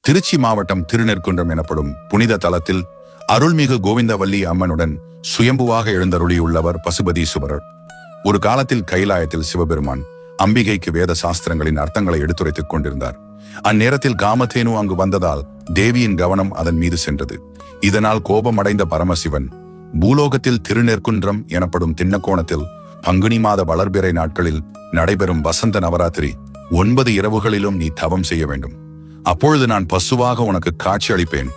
திருச்சி மாவட்டம் திருநெற்குன்றம் எனப்படும் புனித தலத்தில் அருள்மிகு கோவிந்தவல்லி அம்மனுடன் சுயம்புவாக எழுந்தருளியுள்ளவர் பசுபதீசுவரர். ஒரு காலத்தில் கைலாயத்தில் சிவபெருமான் அம்பிகைக்கு வேத சாஸ்திரங்களின் அர்த்தங்களை எடுத்துரைத்துக் கொண்டிருந்தார். அந்நேரத்தில் காமதேனு அங்கு வந்ததால் தேவியின் கவனம் அதன் மீது சென்றது. இதனால் கோபமடைந்த பரமசிவன் பூலோகத்தில் திருநெற்குன்றம் எனப்படும் திண்ணக்கோணத்தில் பங்குனி மாத வளர்பிறை நாட்களில் நடைபெறும் வசந்த நவராத்திரி 9 இரவுகளிலும் நீ தவம் செய்ய வேண்டும். அப்பொழுது நான் பசுவாக உனக்கு காட்சி அளிப்பேன்.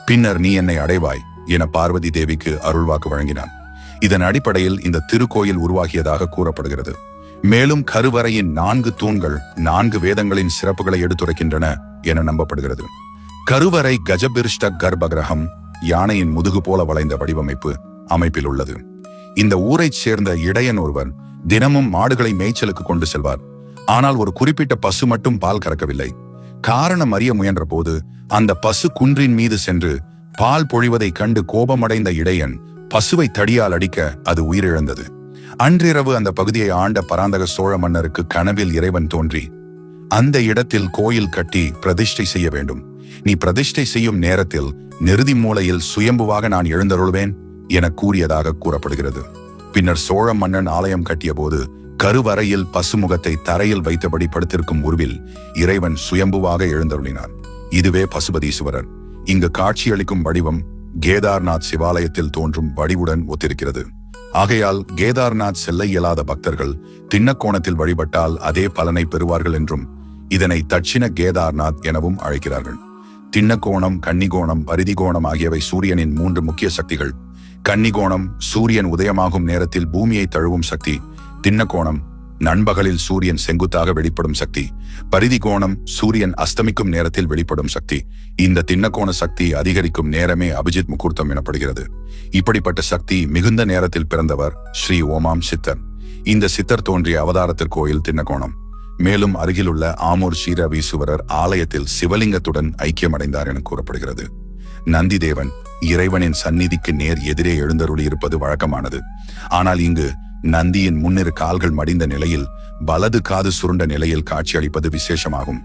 பின்னர் நீ என்னை அடைவாய் என பார்வதி தேவிக்கு அருள்வாக்கு வழங்கினான். இதன் அடிப்படையில் இந்த திருக்கோயில் உருவாகியதாக கூறப்படுகிறது. மேலும் கருவறையின் 4 தூண்கள் 4 வேதங்களின் சிறப்புகளை எடுத்துரைக்கின்றன என நம்பப்படுகிறது. கருவறை கஜபிருஷ்ட கர்ப்பகிரகம் யானையின் முதுகு போல வளைந்த வடிவமைப்பு அமைப்பில் உள்ளது. இந்த ஊரைச் சேர்ந்த இடையன் ஒருவர் தினமும் மாடுகளை மேய்ச்சலுக்கு கொண்டு செல்வார். ஆனால் ஒரு குறிப்பிட்ட பசு மட்டும் பால் கறக்கவில்லை. காரணம் அறிய முயன்ற போது அந்த பசு குன்றின் மீது சென்று பால் பொழிவதைக் கண்டு கோபமடைந்த இடையன் பசுவை தடியால் அடிக்க அது உயிரிழந்தது. அன்றிரவு அந்த பகுதியை ஆண்ட பராந்தக சோழ மன்னருக்கு கனவில் இறைவன் தோன்றி, அந்த இடத்தில் கோயில் கட்டி பிரதிஷ்டை செய்ய வேண்டும். நீ பிரதிஷ்டை செய்யும் நேரத்தில் நிறுதி மூலையில் சுயம்புவாக நான் எழுந்தருள்வேன் என கூறியதாக கூறப்படுகிறது. பின்னர் சோழ மன்னன் ஆலயம் கட்டிய போது கருவறையில் பசுமுகத்தை தரையில் வைத்தபடி படுத்திருக்கும் உருவில் இறைவன் சுயம்புவாக எழுந்தருளினார். இதுவே பசுபதீசுவரர். இங்கு காட்சியளிக்கும் வடிவம் கேதார்நாத் சிவாலயத்தில் தோன்றும் வடிவுடன் ஒத்திருக்கிறது. ஆகையால் கேதார்நாத் செல்ல இயலாத பக்தர்கள் திண்ணக்கோணத்தில் வழிபட்டால் அதே பலனை பெறுவார்கள் என்றும் இதனை தட்சிண கேதார்நாத் எனவும் அழைக்கிறார்கள். திண்ணக்கோணம், கன்னிகோணம், பரிதிகோணம் ஆகியவை சூரியனின் 3 முக்கிய சக்திகள். கன்னிகோணம் சூரியன் உதயமாகும் நேரத்தில் பூமியை தழுவும் சக்தி. திண்ணக்கோணம் நண்பகலில் சூரியன் செங்குத்தாக வெளிப்படும் சக்தி. பரிதிகோணம் சூரியன் அஸ்தமிக்கும் நேரத்தில் வெளிப்படும் சக்தி. இந்த திண்ணக்கோண சக்தி அதிகரிக்கும் நேரமே அபிஜித் முகூர்த்தம் எனப்படுகிறது. இப்படிப்பட்ட சக்தி மிகுந்த நேரத்தில் பிறந்தவர் ஸ்ரீ ஓமாம் சித்தர். இந்த சித்தர் தோன்றிய அவதாரத்திற்கு கோயில் திண்ணக்கோணம். மேலும் அருகிலுள்ள ஆமூர் ஸ்ரீரவீசுவரர் ஆலயத்தில் சிவலிங்கத்துடன் ஐக்கியமடைந்தார் என கூறப்படுகிறது. நந்திதேவன் இறைவனின் சந்நிதிக்கு நேர் எதிரே எழுந்தருளி இருப்பது வழக்கமானது. ஆனால் இங்கு நந்தியின் முன்னிரு கால்கள் மடிந்த நிலையில் வலது காது சுருண்ட நிலையில் காட்சியளிப்பது விசேஷமாகும்.